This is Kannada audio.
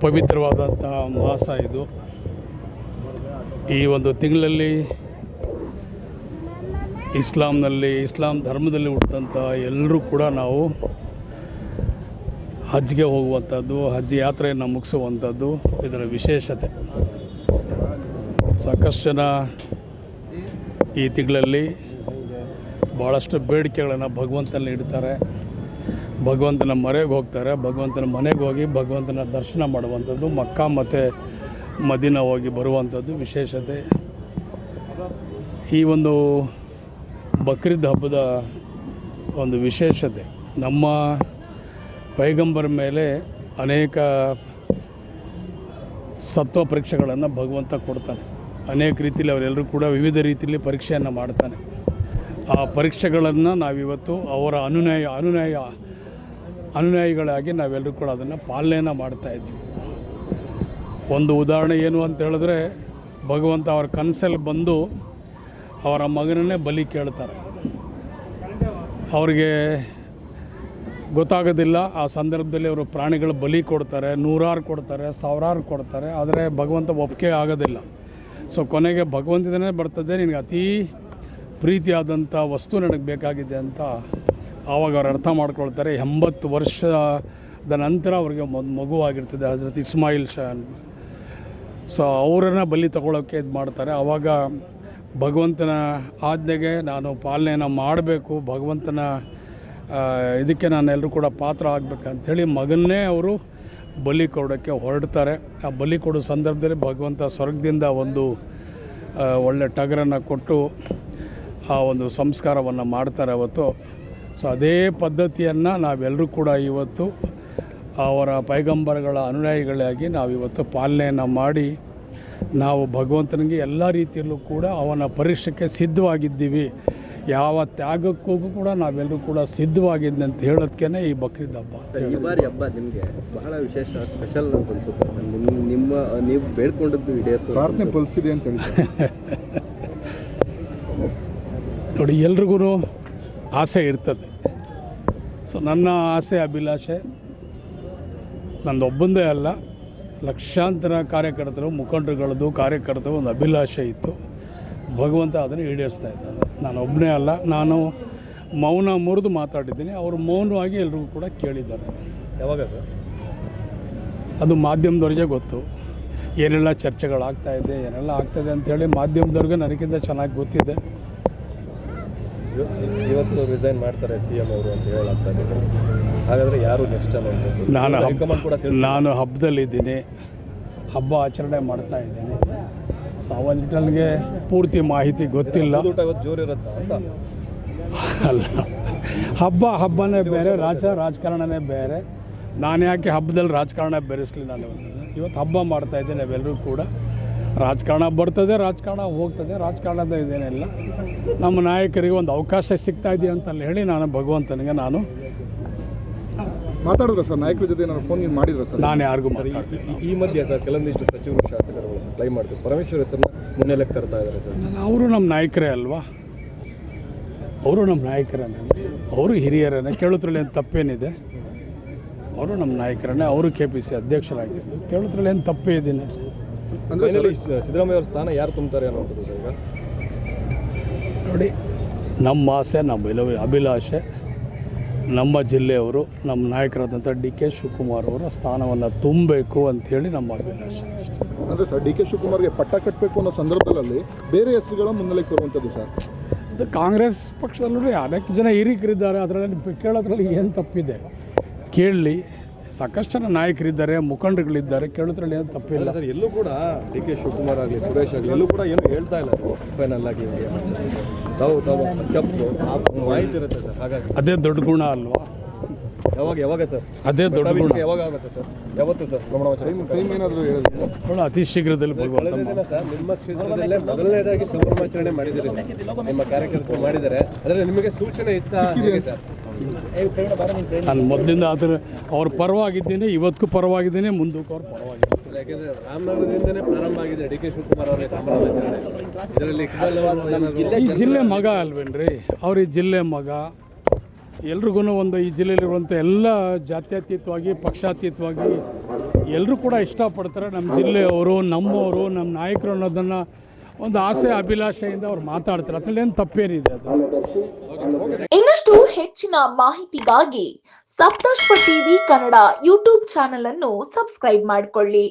ಪವಿತ್ರವಾದಂತಹ ಮಾಸ ಇದು. ಈ ಒಂದು ತಿಂಗಳಲ್ಲಿ ಇಸ್ಲಾಂ ಧರ್ಮದಲ್ಲಿ ಹುಟ್ಟಿದಂಥ ಎಲ್ಲರೂ ಕೂಡ ನಾವು ಹಜ್ಗೆ ಹೋಗುವಂಥದ್ದು, ಹಜ್ ಯಾತ್ರೆಯನ್ನು ಮುಗಿಸುವಂಥದ್ದು ಇದರ ವಿಶೇಷತೆ. ಸಾಕಷ್ಟು ಜನ ಈ ತಿಂಗಳಲ್ಲಿ ಭಾಳಷ್ಟು ಬೇಡಿಕೆಗಳನ್ನು ಭಗವಂತನಲ್ಲಿ ಇಡ್ತಾರೆ, ಭಗವಂತನ ಮರೆಗೆ ಹೋಗ್ತಾರೆ, ಭಗವಂತನ ಮನೆಗೆ ಹೋಗಿ ಭಗವಂತನ ದರ್ಶನ ಮಾಡುವಂಥದ್ದು, ಮಕ್ಕಾ ಮತ್ತು ಮದೀನಾ ಹೋಗಿ ಬರುವಂಥದ್ದು ವಿಶೇಷತೆ. ಈ ಒಂದು ಬಕ್ರೀದ್ ಹಬ್ಬದ ಒಂದು ವಿಶೇಷತೆ, ನಮ್ಮ ಪೈಗಂಬರ್ ಮೇಲೆ ಅನೇಕ ಸತ್ವ ಪರೀಕ್ಷೆಗಳನ್ನು ಭಗವಂತ ಕೊಡ್ತಾನೆ. ಅನೇಕ ರೀತಿಯಲ್ಲಿ ಅವರೆಲ್ಲರೂ ಕೂಡ ವಿವಿಧ ರೀತಿಯಲ್ಲಿ ಪರೀಕ್ಷೆಯನ್ನು ಮಾಡ್ತಾನೆ. ಆ ಪರೀಕ್ಷೆಗಳನ್ನು ನಾವಿವತ್ತು ಅವರ ಅನುಯಾಯಿಗಳಾಗಿ ನಾವೆಲ್ಲರೂ ಕೂಡ ಅದನ್ನು ಪಾಲನೆಯನ್ನು ಮಾಡ್ತಾಯಿದ್ವಿ. ಒಂದು ಉದಾಹರಣೆ ಏನು ಅಂತ ಹೇಳಿದ್ರೆ, ಭಗವಂತ ಅವರ ಕನಸಲ್ಲಿ ಬಂದು ಅವರ ಮಗನನ್ನೇ ಬಲಿ ಕೇಳ್ತಾರೆ. ಅವರಿಗೆ ಗೊತ್ತಾಗೋದಿಲ್ಲ. ಆ ಸಂದರ್ಭದಲ್ಲಿ ಅವರು ಪ್ರಾಣಿಗಳು ಬಲಿ ಕೊಡ್ತಾರೆ, 100 ಕೊಡ್ತಾರೆ, 1000 ಕೊಡ್ತಾರೆ. ಆದರೆ ಭಗವಂತ ಒಪ್ಪಿಗೆ ಆಗೋದಿಲ್ಲ. ಸೊ ಕೊನೆಗೆ ಭಗವಂತನೇ ಬರ್ತದೆ, ನಿನಗೆ ಅತೀ ಪ್ರೀತಿಯಾದಂಥ ವಸ್ತು ನನಗೆ ಬೇಕಾಗಿದೆ ಅಂತ ಆವಾಗ ಅವ್ರು ಅರ್ಥ ಮಾಡ್ಕೊಳ್ತಾರೆ. 80 ವರ್ಷದ ನಂತರ ಅವ್ರಿಗೆ ಮಗುವಾಗಿರ್ತದೆ, ಹಜರತ್ ಇಸ್ಮಾಯಿಲ್ ಶಾ. ಸೊ ಅವರನ್ನು ಬಲಿ ತಗೊಳ್ಳೋಕ್ಕೆ ಇದು ಮಾಡ್ತಾರೆ. ಆವಾಗ ಭಗವಂತನ ಆಜ್ಞೆಗೆ ನಾನು ಪಾಲನೆಯನ್ನು ಮಾಡಬೇಕು, ಭಗವಂತನ ಇದಕ್ಕೆ ನಾನೆಲ್ಲರೂ ಕೂಡ ಪಾತ್ರ ಆಗಬೇಕಂಥೇಳಿ ಮಗನ್ನೇ ಅವರು ಬಲಿ ಕೊಡೋಕ್ಕೆ ಹೊರಡ್ತಾರೆ. ಆ ಬಲಿ ಕೊಡೋ ಸಂದರ್ಭದಲ್ಲಿ ಭಗವಂತ ಸ್ವರ್ಗದಿಂದ ಒಂದು ಒಳ್ಳೆ ಟಗರನ್ನು ಕೊಟ್ಟು ಆ ಒಂದು ಸಂಸ್ಕಾರವನ್ನು ಮಾಡ್ತಾರೆ ಅವತ್ತು. ಸೊ ಅದೇ ಪದ್ಧತಿಯನ್ನು ನಾವೆಲ್ಲರೂ ಕೂಡ ಇವತ್ತು ಅವರ ಪೈಗಂಬರ್ಗಳ ಅನುಯಾಯಿಗಳಾಗಿ ನಾವಿವತ್ತು ಪಾಲನೆಯನ್ನು ಮಾಡಿ ನಾವು ಭಗವಂತನಿಗೆ ಎಲ್ಲ ರೀತಿಯಲ್ಲೂ ಕೂಡ ಅವನ ಪರೀಕ್ಷೆಗೆ ಸಿದ್ಧವಾಗಿದ್ದೀವಿ. ಯಾವ ತ್ಯಾಗಕ್ಕೂ ಕೂಡ ನಾವೆಲ್ಲರೂ ಕೂಡ ಸಿದ್ಧವಾಗಿದ್ದೆ ಅಂತ ಹೇಳೋದಕ್ಕೆ ಈ ಬಕ್ರೀದ್ ಹಬ್ಬ. ಈ ಬಾರಿ ಹಬ್ಬ ನಿಮಗೆ ಬಹಳ ವಿಶೇಷ, ಸ್ಪೆಷಲ್ ಅಂತ ಅನ್ಸುತ್ತೆ. ನೀವು ಬೇಡ್ಕೊಂಡದ್ದು ಹಿಡಿಯುತ್ತೆ, ಪ್ರಾರ್ಥನೆ ಫಲಿಸಿದೆ ಅಂತ ಹೇಳಿ. ನೋಡಿ, ಎಲ್ರಿಗೂ ಆಸೆ ಇರ್ತದೆ. ಸೊ ನನ್ನ ಆಸೆ ಅಭಿಲಾಷೆ ನಂದೊಬ್ಬಂದೇ ಅಲ್ಲ, ಲಕ್ಷಾಂತರ ಕಾರ್ಯಕರ್ತರು, ಮುಖಂಡರುಗಳದ್ದು, ಕಾರ್ಯಕರ್ತರು ಒಂದು ಅಭಿಲಾಷೆ ಇತ್ತು. ಭಗವಂತ ಅದನ್ನು ಈಡೇರಿಸ್ತಾ ಇದ್ದಾನೆ. ನಾನು ಒಬ್ಬನೇ ಅಲ್ಲ, ನಾನು ಮೌನ ಮುರಿದು ಮಾತಾಡಿದ್ದೀನಿ, ಅವರು ಮೌನವಾಗಿ ಎಲ್ರಿಗೂ ಕೂಡ ಕೇಳಿದ್ದಾರೆ. ಯಾವಾಗ ಸರ್? ಅದು ಮಾಧ್ಯಮದವ್ರಿಗೆ ಗೊತ್ತು, ಏನೆಲ್ಲ ಚರ್ಚೆಗಳಾಗ್ತಾಯಿದೆ, ಏನೆಲ್ಲ ಆಗ್ತಾಯಿದೆ ಅಂಥೇಳಿ ಮಾಧ್ಯಮದವ್ರಿಗೆ ನನಗಿಂತ ಚೆನ್ನಾಗಿ ಗೊತ್ತಿದೆ. ಇವತ್ತು ರಿಸೈನ್ ಮಾಡ್ತಾರೆ CM ಅವರು ಅಂತ ಹೇಳಾಗ್ತಾಯಿದೆ. ಹಾಗಾದರೆ ಯಾರು ನೆಕ್ಸ್ಟ್ ಟೈಮ್? ನಾನು ಹಬ್ಬದಲ್ಲಿದ್ದೀನಿ, ಹಬ್ಬ ಆಚರಣೆ ಮಾಡ್ತಾ ಇದ್ದೀನಿ. ಸೊ ಅವನಿಗೆ ಪೂರ್ತಿ ಮಾಹಿತಿ ಗೊತ್ತಿಲ್ಲ. ಜೋರಿರುತ್ತೆ ಅಂತ ಅಲ್ಲ, ಹಬ್ಬನೇ ಬೇರೆ, ರಾಜಕಾರಣನೇ ಬೇರೆ. ನಾನು ಯಾಕೆ ಹಬ್ಬದಲ್ಲಿ ರಾಜಕಾರಣ ಬೆರೆಸಲಿ? ನಾನು ಇವತ್ತು ಹಬ್ಬ ಮಾಡ್ತಾಯಿದ್ದೆ. ನಾವೆಲ್ಲರೂ ಕೂಡ ರಾಜಕಾರಣ ಬರ್ತದೆ, ರಾಜಕಾರಣ ಹೋಗ್ತದೆ, ರಾಜಕಾರಣದ ಇದೇನಿಲ್ಲ. ನಮ್ಮ ನಾಯಕರಿಗೆ ಒಂದು ಅವಕಾಶ ಸಿಗ್ತಾ ಇದೆಯಾ ಅಂತ ಹೇಳಿ ನಾನು ಭಗವಂತನಿಗೆ ನಾನು ಮಾತಾಡಿದ್ರು ಸರ್. ನಾಯಕರ ಜೊತೆ ನಾನು ಫೋನ್ ಮಾಡಿದ್ರು ಸರ್. ನಾನು ಯಾರಿಗೂ ಮಾತಾಡ್ತೀನಿ. ಈ ಮಧ್ಯೆ ಸರ್ ಕೆಲವೊಂದಿಷ್ಟು ಸಚಿವರು, ಶಾಸಕರು ಟ್ರೈ ಮಾಡ್ತೀವಿ, ಪರಮೇಶ್ವರ್ ಹೆಸರನ್ನ ಮುನ್ನೆಲೆಗೆ ತರ್ತಾ ಇದ್ದಾರೆ ಸರ್. ಅವರು ನಮ್ಮ ನಾಯಕರೇ ಅಲ್ವಾ? ಅವರು ನಮ್ಮ ನಾಯಕರೇ, ಅವರು ಹಿರಿಯರನ್ನೇ. ಕೇಳೋದ್ರಲ್ಲಿ ಏನು ತಪ್ಪೇನಿದೆ? ಅವರು ನಮ್ಮ ನಾಯಕರನ್ನೇ, ಅವರು KPC ಅಧ್ಯಕ್ಷರಾಗಿದ್ದು. ಕೇಳೋದ್ರಲ್ಲಿ ಏನು ತಪ್ಪೇ ಇದ್ದೀನಿ? ಅಂದರೆ ಸಿದ್ದರಾಮಯ್ಯ ಅವ್ರ ಸ್ಥಾನ ಯಾರು ತುಂಬ್ತಾರೆ ಅನ್ನೋದು ಸರ್. ಈಗ ನೋಡಿ, ನಮ್ಮ ಆಸೆ, ನಮ್ಮ ಅಭಿಲಾಷೆ, ನಮ್ಮ ಜಿಲ್ಲೆಯವರು, ನಮ್ಮ ನಾಯಕರಾದಂಥ DK ಶಿವಕುಮಾರ್ ಅವರ ಸ್ಥಾನವನ್ನು ತುಂಬಬೇಕು ಅಂಥೇಳಿ ನಮ್ಮ ಅಭಿಲಾಷೆ. ಅಂದರೆ ಸರ್, DK ಶಿವಕುಮಾರ್ಗೆ ಪಟ್ಟ ಕಟ್ಟಬೇಕು ಅನ್ನೋ ಸಂದರ್ಭದಲ್ಲಿ ಬೇರೆ ಹೆಸರುಗಳ ಮುನ್ನೆಲೆಗೆ ತರುವಂಥದ್ದು ಸರ್. ಅದು ಕಾಂಗ್ರೆಸ್ ಪಕ್ಷದಲ್ಲೂ ಅನೇಕ ಜನ ಹಿರಿಕರಿದ್ದಾರೆ, ಅದರಲ್ಲಿ ಕೇಳೋದ್ರಲ್ಲಿ ಏನು ತಪ್ಪಿದೆ? ಕೇಳಲಿ. ಸಾಕಷ್ಟು ಜನ ನಾಯಕರಿದ್ದಾರೆ, ಮುಖಂಡರುಗಳಿದ್ದಾರೆ, ಕೇಳೋದ್ರಲ್ಲಿ ಏನು ತಪ್ಪಿಲ್ಲ ಸರ್. ಎಲ್ಲೂ ಕೂಡ DK ಶಿವಕುಮಾರ್ ಆಗಲಿ, ಸುರೇಶ್ ಆಗಲಿ, ಎಲ್ಲೂ ಕೂಡ ಏನು ಹೇಳ್ತಾ ಇಲ್ಲ ಫೈನಲ್ ಆಗಿ. ತಾವು ಮಾಹಿತಿ ಇರುತ್ತೆ ಸರ್. ಹಾಗಾಗಿ ಅದೇ ದೊಡ್ಡ ಗುಣ ಅಲ್ವಾ? ಯಾವಾಗ ಸರ್ ಅದೇ ದೊಡ್ಡ ಗುಣ. ಯಾವಾಗ ಆಗುತ್ತೆ ಸರ್? ಯಾವತ್ತು ಸರ್ ಟೈಮ್ ಏನಾದರೂ ಹೇಳಿದ್ರು? ಅತಿ ಶೀಘ್ರದಲ್ಲಿ ಭಗವಂತ ಸರ್. ನಿಮ್ಮ ಕ್ಷೇತ್ರದಲ್ಲೇ ಮೊದಲನೇದಾಗಿ ಸಂಭ್ರಮಾಚರಣೆ ಮಾಡಿದ್ದೀರಿ ಸರ್, ನಿಮ್ಮ ಕಾರ್ಯಕರ್ತರು ಮಾಡಿದ್ದಾರೆ. ಅದರಲ್ಲಿ ನಿಮಗೆ ಸೂಚನೆ ಇತ್ತ ಸರ್? ನಾನು ಮೊದಲಿಂದ ಅವ್ರ ಪರವಾಗಿದ್ದೀನಿ, ಇವತ್ತಿಗೂ ಪರವಾಗಿದ್ದೀನಿ, ಮುಂದಕ್ಕೂ ಅವ್ರ ಪರವಾಗಿದ್ದೀನಿ. ಯಾಕೆಂದರೆ ರಾಮನಗರದಿಂದನೇ ಪ್ರಾರಂಭ ಆಗಿದೆ DK ಶಿವಕುಮಾರ್ ಅವರೇ ಸಂಭ್ರಮಾಚರಣೆ. ಇದರಲ್ಲಿ ಈ ಜಿಲ್ಲೆ ಮಗ ಅಲ್ವೇನ್ರಿ? ಅವ್ರ ಈ ಜಿಲ್ಲೆ ಮಗ. ಎಲ್ರಿಗೂ ಒಂದು ಈ ಜಿಲ್ಲೆಯಲ್ಲಿರುವಂಥ ಎಲ್ಲ ಜಾತ್ಯತೀತವಾಗಿ, ಪಕ್ಷಾತೀತವಾಗಿ ಎಲ್ಲರೂ ಕೂಡ ಇಷ್ಟಪಡ್ತಾರೆ. ನಮ್ಮ ಜಿಲ್ಲೆಯವರು, ನಮ್ಮವರು, ನಮ್ಮ ನಾಯಕರು ಅನ್ನೋದನ್ನು ಒಂದು ಆಸೆ ಅಭಿಲಾಷೆಯಿಂದ ಅವ್ರು ಮಾತಾಡ್ತಾರೆ. ಅದರಲ್ಲಿ ಏನು ತಪ್ಪೇನಿದೆ ಅದು. ಇನ್ನಷ್ಟು ಹೆಚ್ಚಿನ ಮಾಹಿತಿಗಾಗಿ ಸಪ್ತರ್ಷಿ ಟಿವಿ ಕನ್ನಡ ಯೂಟ್ಯೂಬ್ ಚಾನೆಲ್ ಅನ್ನು ಸಬ್ಸ್ಕ್ರೈಬ್ ಮಾಡಿಕೊಳ್ಳಿ.